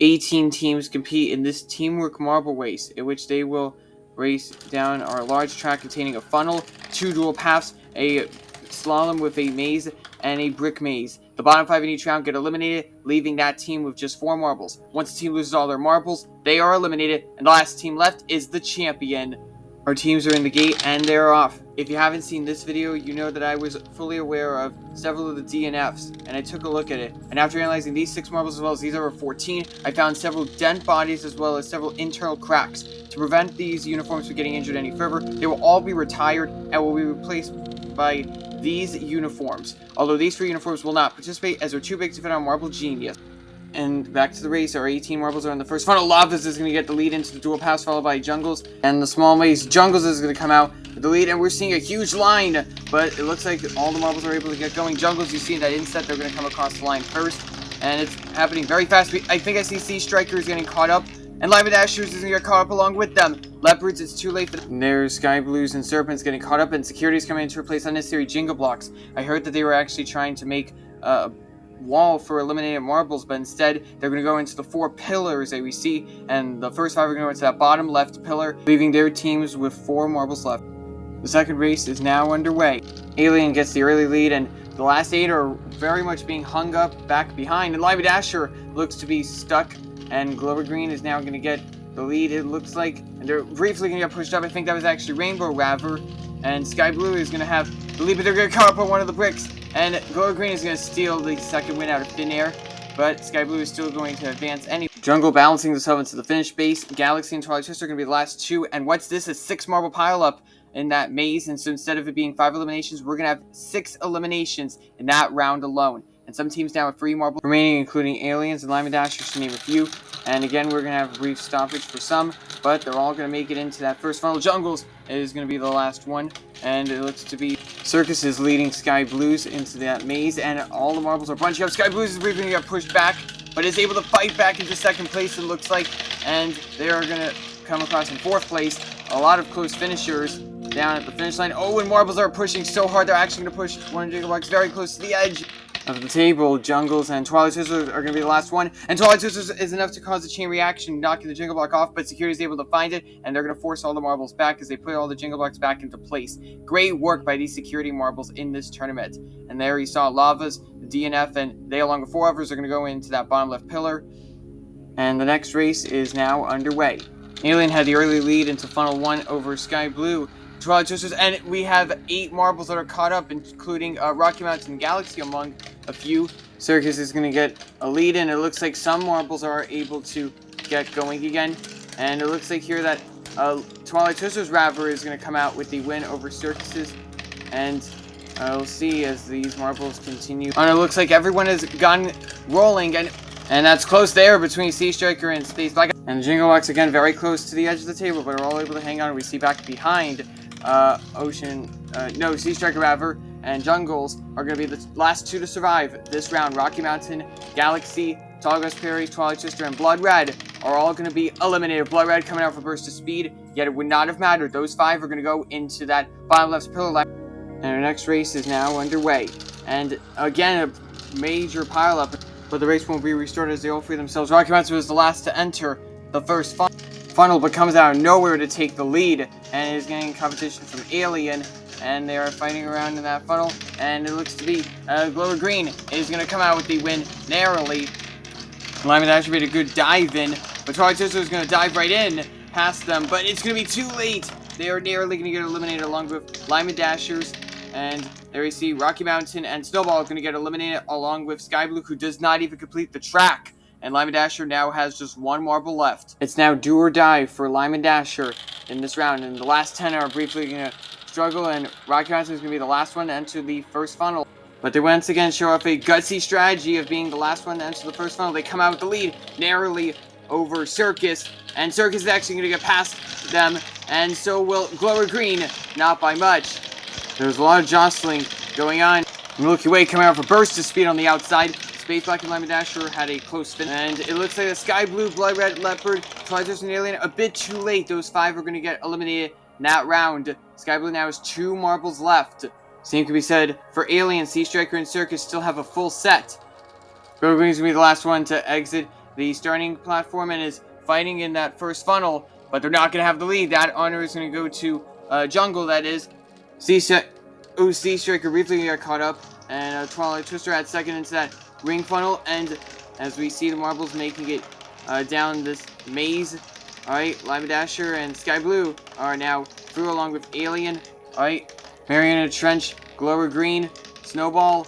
18 teams compete in this teamwork marble race, in which they will race down our large track containing a funnel, 2 dual paths, a slalom with a maze, and a brick maze. The bottom 5 in each round get eliminated, leaving that team with just 4 marbles. Once the team loses all their marbles, they are eliminated, and the last team left is the champion. Our teams are in the gate, and they're off. If you haven't seen this video, you know that I was fully aware of several of the DNFs, and I took a look at it. And after analyzing these 6 marbles as well as these other 14, I found several dent bodies as well as several internal cracks. To prevent these uniforms from getting injured any further, they will all be retired and will be replaced by these uniforms. Although these 3 uniforms will not participate as they're too big to fit on Marble Genius. And back to the race, our 18 marbles are in the first funnel. Lavas is going to get the lead into the dual pass, followed by Jungles. And the small maze, Jungles is going to come out with the lead. And we're seeing a huge line, but it looks like all the marbles are able to get going. Jungles, you see in that inset, they're going to come across the line first. And it's happening very fast. I think I see Sea Strikers getting caught up. And Lima Dashers is going to get caught up along with them. Leopards, it's too late for them. There's Sky Blues and Serpents getting caught up. And Security's coming in to replace unnecessary Jenga blocks. I heard that they were actually trying to make wall for eliminated marbles, but instead they're going to go into the 4 pillars that we see, and the first 5 are going to go into that bottom left pillar, leaving their teams with 4 marbles left. The second race is now underway. Alien gets the early lead, and the last 8 are very much being hung up back behind, and Lima Dasher looks to be stuck, and Glover Green is now going to get the lead, it looks like, and they're briefly going to get pushed up. I think that was actually Rainbow Raver, and Sky Blue is going to have the lead, but they're going to come up on one of the bricks. And Glow Green is going to steal the second win out of thin air, but Sky Blue is still going to advance anyway. Jungle balancing themselves into the finish base. Galaxy and Twilight Twister are going to be the last 2. And what's this? A 6 marble pile up in that maze. And so instead of it being 5 eliminations, we're going to have 6 eliminations in that round alone. And some teams now have 3 marbles remaining, including Aliens and Lima Dashers, to name a few. And again, we're going to have a brief stoppage for some, but they're all going to make it into that first funnel. Jungles is going to be the last one, and it looks to be Circus is leading Sky Blues into that maze, and all the marbles are bunching up. Sky Blues is briefly going to get pushed back, but is able to fight back into second place, it looks like, and they are going to come across in 4th place. A lot of close finishers down at the finish line. Oh, and marbles are pushing so hard, they're actually going to push one of the Gigabucks very close to the edge of the table. Jungles and Twilight Twister are going to be the last one, and Twilight Twister is enough to cause a chain reaction, knocking the Jingle Block off, but Security is able to find it, and they're going to force all the marbles back as they put all the Jingle Blocks back into place. Great work by these Security marbles in this tournament. And there you saw Lavas, the DNF, and they, along with 4 others, are going to go into that bottom left pillar. And the next race is now underway. Alien had the early lead into Funnel 1 over Sky Blue. Twilight Twisters, and we have 8 marbles that are caught up, including Rocky Mountain Galaxy among a few. Circus is going to get a lead, and it looks like some marbles are able to get going again. And it looks like here that Twilight Twisters Raver is going to come out with the win over Circuses. And we'll see as these marbles continue. And it looks like everyone has gotten rolling, and that's close there between Sea Striker and Space Black. And the Jingle Blocks again very close to the edge of the table, but are all able to hang on. We see back behind Sea Striker Raver and Jungles are going to be the last 2 to survive this round. Rocky Mountain, Galaxy, Tallgrass Prairie, Twilight Twister, and Blood Red are all going to be eliminated. Blood Red coming out for Burst of Speed, yet it would not have mattered. Those 5 are going to go into that bottom left pillar line. And our next race is now underway. And again, a major pileup, but the race won't be restarted as they all free themselves. Rocky Mountain was the last to enter the first funnel, but comes out of nowhere to take the lead, and is getting competition from Alien, and they are fighting around in that funnel, and it looks to be Glower Green is going to come out with the win narrowly. Lima Dasher made a good dive in, but Twilight Twister is going to dive right in past them, but it's going to be too late. They are narrowly going to get eliminated along with Lima Dashers, and there you see Rocky Mountain and Snowball are going to get eliminated along with Sky Blue, who does not even complete the track. And Lima Dasher now has just 1 marble left. It's now do or die for Lima Dasher in this round. And the last 10 are briefly going to struggle. And Rocky Mountain is going to be the last one to enter the first funnel. But they once again show off a gutsy strategy of being the last one to enter the first funnel. They come out with the lead narrowly over Circus. And Circus is actually going to get past them. And so will Glower Green, not by much. There's a lot of jostling going on. Milky Way coming out for Burst of Speed on the outside. Space Black and Lima Dasher had a close finish. And it looks like the Sky Blue, Blood Red, Leopard, Twilight Twister, and Alien a bit too late. Those 5 are going to get eliminated in that round. Sky Blue now has 2 marbles left. Same can be said for Alien. Sea Striker and Circus still have a full set. Glover Green is going to be the last one to exit the starting platform and is fighting in that first funnel, but they're not going to have the lead. That honor is going to go to Jungle, that is. Sea Striker briefly got caught up, and Twilight Twister had second into that ring funnel, and as we see the marbles making it down this maze. Alright, Lima Dasher and Sky Blue are now through along with Alien. Alright, Mariana Trench, Glower Green, Snowball,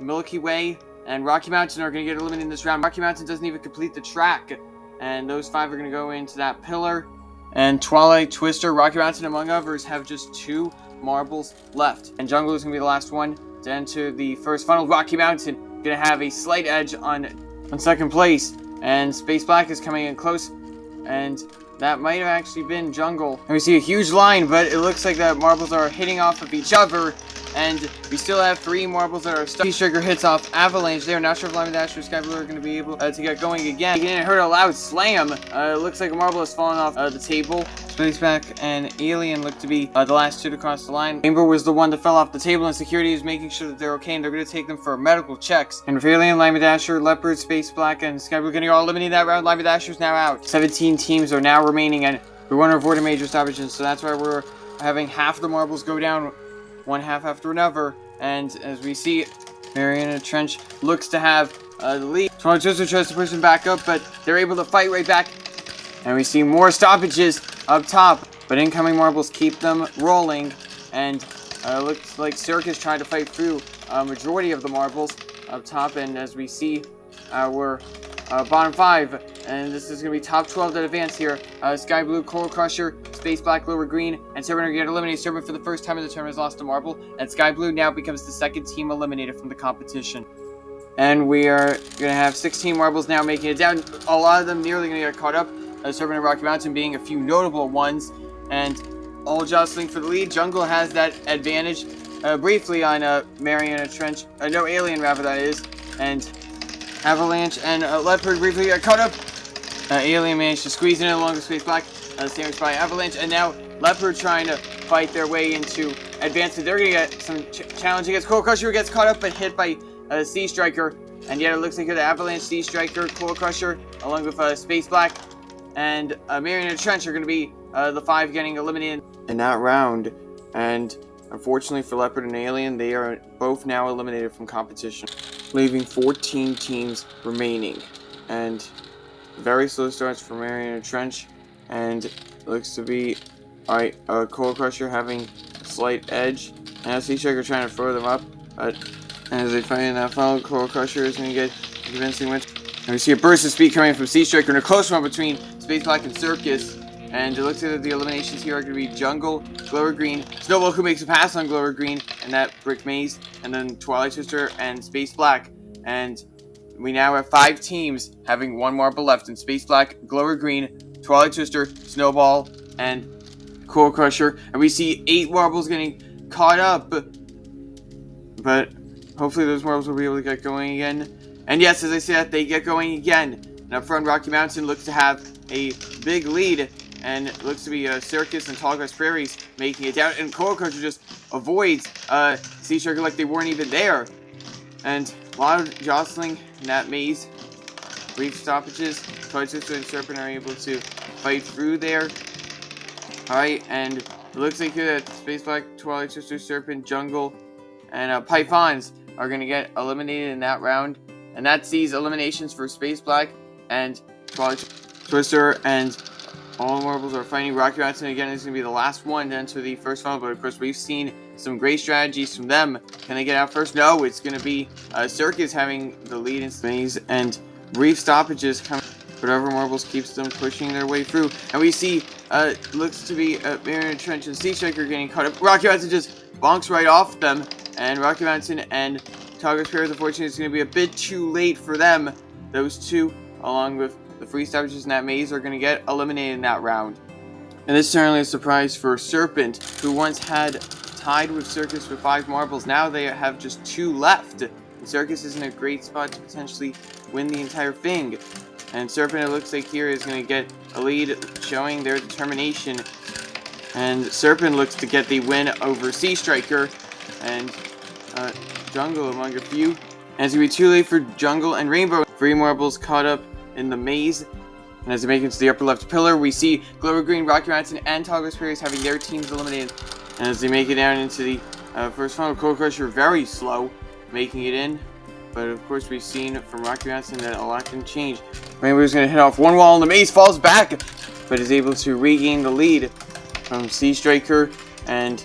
Milky Way, and Rocky Mountain are going to get eliminated in this round. Rocky Mountain doesn't even complete the track, and those 5 are going to go into that pillar. And Twilight Twister, Rocky Mountain, among others, have just 2 marbles left. And Jungle is going to be the last one to enter the first funnel. Rocky Mountain going to have a slight edge on second place. And Space Black is coming in close. And that might have actually been Jungle. And we see a huge line, but it looks like the marbles are hitting off of each other. And we still have 3 marbles that are stuck. Sea Striker hits off Avalanche there. Not sure if Lima Dash or Sky Blue are going to be able to get going again. Again, I heard a loud slam. It looks like a marble has fallen off the table. Spaceback and Alien look to be the last 2 to cross the line. Rainbow was the one that fell off the table, and security is making sure that they're okay, and they're going to take them for medical checks. And with Alien, Lima Dasher, Leopard, Space Black, and Sky Blue getting all eliminated that round, Lima Dasher's now out. 17 teams are now remaining, and we want to avoid a major stoppages, so that's why we're having half the marbles go down one half after another. And as we see, Mariana Trench looks to have the lead. Twilight Twister tries to push them back up, but they're able to fight right back. And we see more stoppages up top, but incoming marbles keep them rolling. And looks like Circus trying to fight through a majority of the marbles up top. And as we see our bottom 5, and this is going to be top 12 that advance here. Sky Blue, Coral Crusher, Space Black, Lower Green, and Serpent are going to get eliminated. Serpent for the first time in the tournament has lost a marble, and Sky Blue now becomes the second team eliminated from the competition. And we are going to have 16 marbles now making it down. A lot of them nearly going to get caught up. Serpent and Rocky Mountain being a few notable ones, and all jostling for the lead. Jungle has that advantage briefly on Mariana Trench. No, Alien rather, that is. And Avalanche and Leopard briefly got caught up. Alien managed to squeeze in along with Space Black. Sandwiched by Avalanche, and now Leopard trying to fight their way into advancement. They're going to get some challenge against Coral Crusher, who gets caught up but hit by Sea Striker. And yet it looks like the Avalanche, Sea Striker, Coral Crusher, along with Space Black and Mariana Trench are going to be the 5 getting eliminated in that round. And unfortunately for Leopard and Alien, they are both now eliminated from competition, leaving 14 teams remaining. And very slow starts for Mariana Trench. And it looks to be, alright, Coral Crusher having a slight edge. And Sea Striker trying to throw them up. But as they fight in that funnel, Coral Crusher is going to get a convincing win. And we see a burst of speed coming from Sea Striker and a close one between Space Black and Circus. And it looks like the eliminations here are going to be Jungle, Glower Green, Snowball, who makes a pass on Glower Green and that brick maze, and then Twilight Twister and Space Black. And we now have 5 teams having 1 marble left in Space Black, Glower Green, Twilight Twister, Snowball, and Coral Crusher. And we see 8 marbles getting caught up. But hopefully those marbles will be able to get going again. And yes, as I said, they get going again. And up front, Rocky Mountain looks to have a big lead. And it looks to be Circus and Tall Grass Prairies making it down. And Coral Crusher just avoids Sea Striker like they weren't even there. And a lot of jostling in that maze. Brief stoppages. Twilight Twister and Serpent are able to fight through there. Alright, and it looks like here that Space Black, Twilight Twister, Serpent, Jungle, and Pythons are going to get eliminated in that round. And that sees eliminations for Space Black and Twilight Twister, and all marbles are fighting. Rocky Mountain again is going to be the last one to enter the first funnel, but of course we've seen some great strategies from them. Can they get out first? No, it's going to be Circus having the lead in maze, and brief stoppages coming. Whatever marbles keeps them pushing their way through. And we see, looks to be Mariana Trench and Sea Striker getting caught up. Rocky Mountain just bonks right off them. And Rocky Mountain and Target Spears, unfortunately, is going to be a bit too late for them. Those 2, along with the free stoppages in that maze, are going to get eliminated in that round. And this is certainly a surprise for Serpent, who once had tied with Circus with 5 marbles. Now they have just 2 left. And Circus is in a great spot to potentially win the entire thing. And Serpent, it looks like here, is going to get a lead, showing their determination. And Serpent looks to get the win over Sea Striker and Jungle among a few. And it's going to be too late for Jungle and Rainbow. 3 marbles caught up in the maze. And as they make it to the upper left pillar, we see Glover Green, Rocky Mountain, and Toggle Spears having their teams eliminated. And as they make it down into the first funnel, Cold Crusher very slow making it in. But of course, we've seen from Rocky Mountain that a lot can change. Rainbow's going to hit off one wall, and the maze falls back, but is able to regain the lead from Sea Striker. And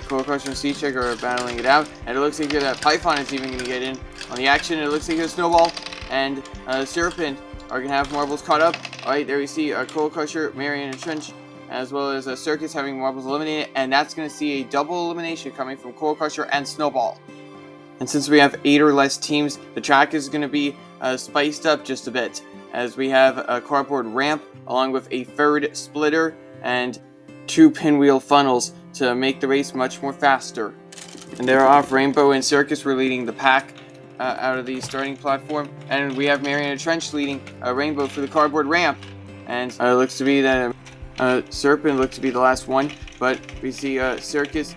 Cold Crusher and Sea Striker are battling it out. And it looks like here that Python is even going to get in on the action. It looks like a Snowball and Serpent are going to have marbles caught up. Alright, there we see Cold Crusher, Marion, and Trench, as well as Circus having marbles eliminated. And that's going to see a double elimination coming from Cold Crusher and Snowball. And since we have 8 or less teams, the track is going to be spiced up just a bit, as we have a cardboard ramp along with a third splitter and 2 pinwheel funnels to make the race much more faster. And they're off. Rainbow and Circus were leading the pack out of the starting platform, and we have Marion and Trench leading Rainbow for the cardboard ramp. And it looks to be that Serpent looked to be the last one, but we see Circus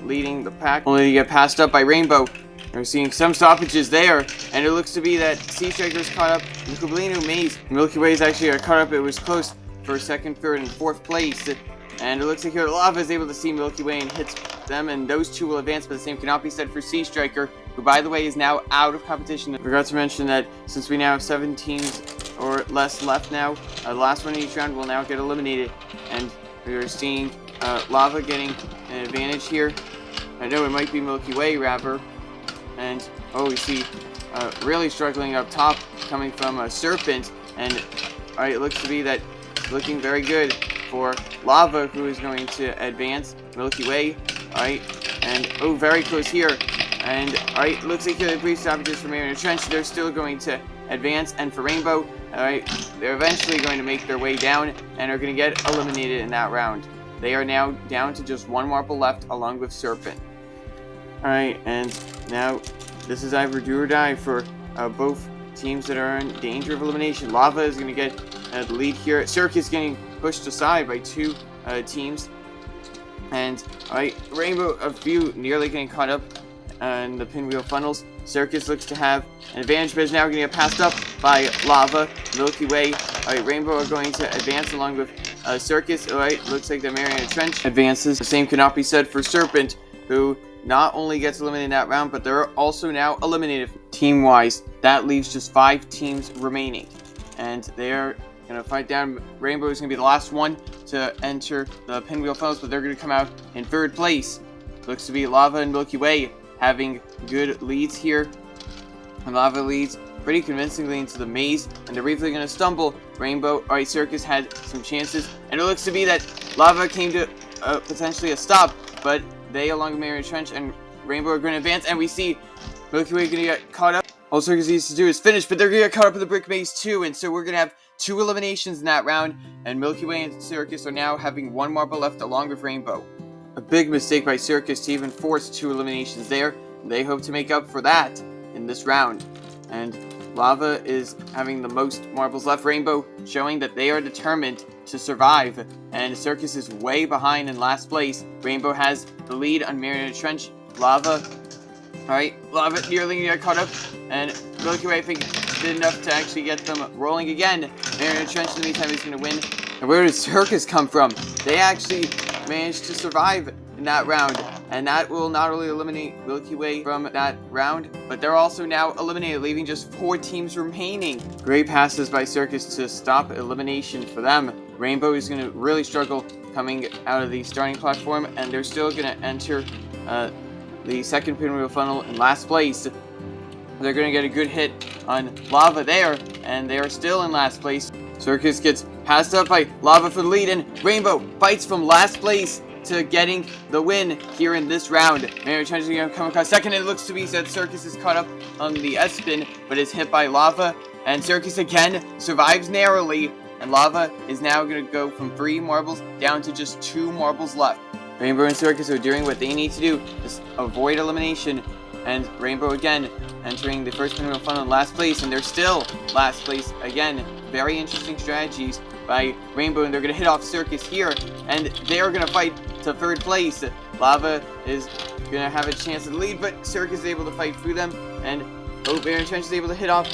leading the pack, only to get passed up by Rainbow. We're seeing some stoppages there, and it looks to be that Sea Striker's caught up in the Kublino Maze. Milky Way is actually caught up. It was close for second, third, and fourth place. And it looks like here Lava is able to see Milky Way and hits them, and those two will advance, but the same cannot be said for Sea Striker, who, by the way, is now out of competition. I forgot to mention that since we now have 7 teams or less left now, the last one in each round will now get eliminated, and we are seeing Lava getting an advantage here. I know it might be Milky Way, rather. And, we see really struggling up top, coming from Serpent. And, alright, it looks to be that it's looking very good for Lava, who is going to advance. Milky Way, alright, and, very close here. And, alright, looks like here the brief stoppages for Marion and Trench. They're still going to advance. And for Rainbow, alright, they're eventually going to make their way down and are going to get eliminated in that round. They are now down to just 1 marble left, along with Serpent. Alright, and now this is either do or die for both teams that are in danger of elimination. Lava is going to get the lead here. Circus getting pushed aside by 2 teams. And Rainbow, a few nearly getting caught up in the pinwheel funnels. Circus looks to have an advantage, but is now going to get passed up by Lava. Milky Way, Rainbow are going to advance along with Circus. Looks like the Marion Trench advances. The same cannot be said for Serpent, who not only gets eliminated in that round, but they're also now eliminated team-wise. That leaves just 5 teams remaining, and they're going to fight down. Rainbow is going to be the last one to enter the pinwheel funnels, but they're going to come out in 3rd place. Looks to be Lava and Milky Way having good leads here, and Lava leads pretty convincingly into the maze, and they're briefly going to stumble. Rainbow, Circus had some chances, and it looks to be that Lava came to potentially a stop, but they, along with Marion Trench and Rainbow, are going to advance, and we see Milky Way going to get caught up. All Circus needs to do is finish, but they're going to get caught up in the brick maze too, and so we're going to have 2 eliminations in that round, and Milky Way and Circus are now having 1 marble left, along with Rainbow. A big mistake by Circus to even force 2 eliminations there. They hope to make up for that in this round. And Lava is having the most marbles left. Rainbow showing that they are determined to survive, and Circus is way behind in last place. Rainbow has the lead on Marion Trench. Lava nearly got caught up, and Milky Way, I think, did enough to actually get them rolling again. Marion Trench in the meantime is going to win. And where does Circus come from? They actually managed to survive in that round, and that will not only eliminate Milky Way from that round, but they're also now eliminated, leaving just 4 teams remaining. Great passes by Circus to stop elimination for them. Rainbow is going to really struggle coming out of the starting platform, and they're still going to enter the second pinwheel funnel in last place. They're going to get a good hit on Lava there, and they are still in last place. Circus gets passed up by Lava for the lead, and Rainbow fights from last place to getting the win here in this round. Marion Trench is going to come across second, and it looks to be that Circus is caught up on the S-spin, but is hit by Lava, and Circus again survives narrowly, and Lava is now going to go from 3 marbles down to just 2 marbles left. Rainbow and Circus are doing what they need to do to avoid elimination, and Rainbow again entering the first pinwheel funnel in last place, and they're still last place again. Very interesting strategies by Rainbow, and they're going to hit off Circus here, and they're going to fight to 3rd place. Lava is going to have a chance to lead, but Circus is able to fight through them, and Oh, Marion Trench is able to hit off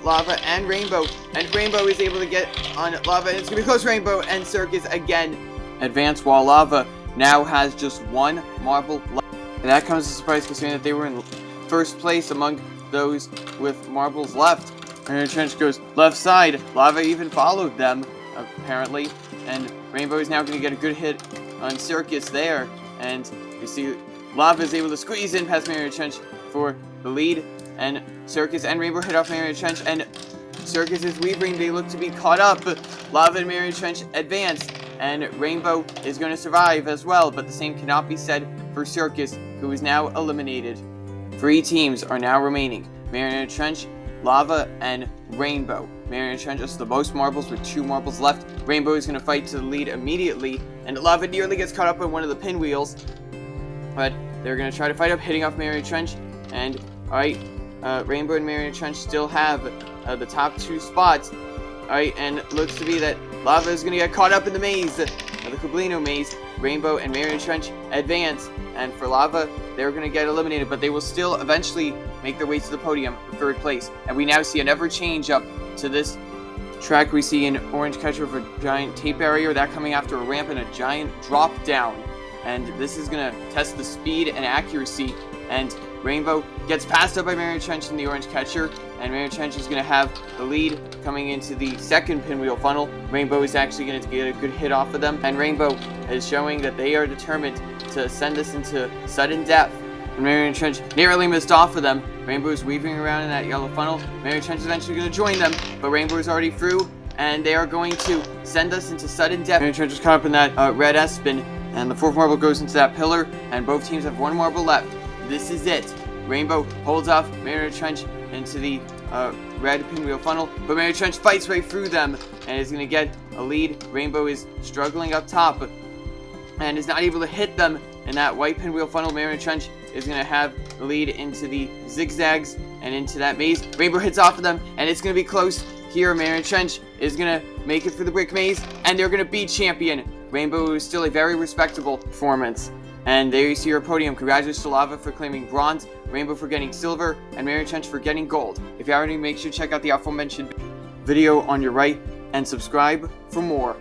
Lava and Rainbow. And Rainbow is able to get on Lava. And it's going to be close. Rainbow and Circus again advance, while Lava now has just one marble left. And that comes as a surprise considering that they were in first place among those with marbles left. Marion Trench goes left side. Lava even followed them, apparently. And Rainbow is now going to get a good hit on Circus there. And you see Lava is able to squeeze in past Marion Trench for the lead. And Circus and Rainbow hit off Marion Trench. And Circus is weaving. They look to be caught up. Lava and Marion Trench advance. And Rainbow is going to survive as well. But the same cannot be said for Circus, who is now eliminated. 3 teams are now remaining. Marion Trench, Lava, and Rainbow. Marion Trench has the most marbles with 2 marbles left. Rainbow is going to fight to the lead immediately. And Lava nearly gets caught up in one of the pinwheels. But they're going to try to fight up, hitting off Marion Trench. And, alright, Rainbow and Marion Trench still have the top 2 spots. Alright, and it looks to be that Lava is going to get caught up in the maze, the Coblino maze. Rainbow and Marion Trench advance. And for Lava, they're going to get eliminated, but they will still eventually make their way to the podium for 3rd place. And we now see another change up to this track. We see an orange catcher with a giant tape barrier, that coming after a ramp and a giant drop down. And this is going to test the speed and accuracy. And Rainbow gets passed up by Marion Trench in the orange catcher. And Marion Trench is going to have the lead coming into the 2nd pinwheel funnel. Rainbow is actually going to get a good hit off of them. And Rainbow is showing that they are determined to send us into sudden death. And Marion Trench narrowly missed off of them. Rainbow is weaving around in that yellow funnel. Marion Trench is eventually going to join them. But Rainbow is already through. And they are going to send us into sudden death. Marion Trench is caught up in that red S-spin. And the 4th marble goes into that pillar. And both teams have 1 marble left. This is it. Rainbow holds off Marion Trench into the red pinwheel funnel, but Marion Trench fights right through them and is going to get a lead. Rainbow is struggling up top and is not able to hit them in that white pinwheel funnel. Marion Trench is going to have the lead into the zigzags and into that maze. Rainbow hits off of them, and it's going to be close here. Marion Trench is going to make it through the brick maze, and they're going to beat champion. Rainbow is still a very respectable performance. And there you see your podium. Congratulations to Lava for claiming bronze, Rainbow for getting silver, and Marion Trench for getting gold. If you haven't, make sure to check out the aforementioned video on your right and subscribe for more.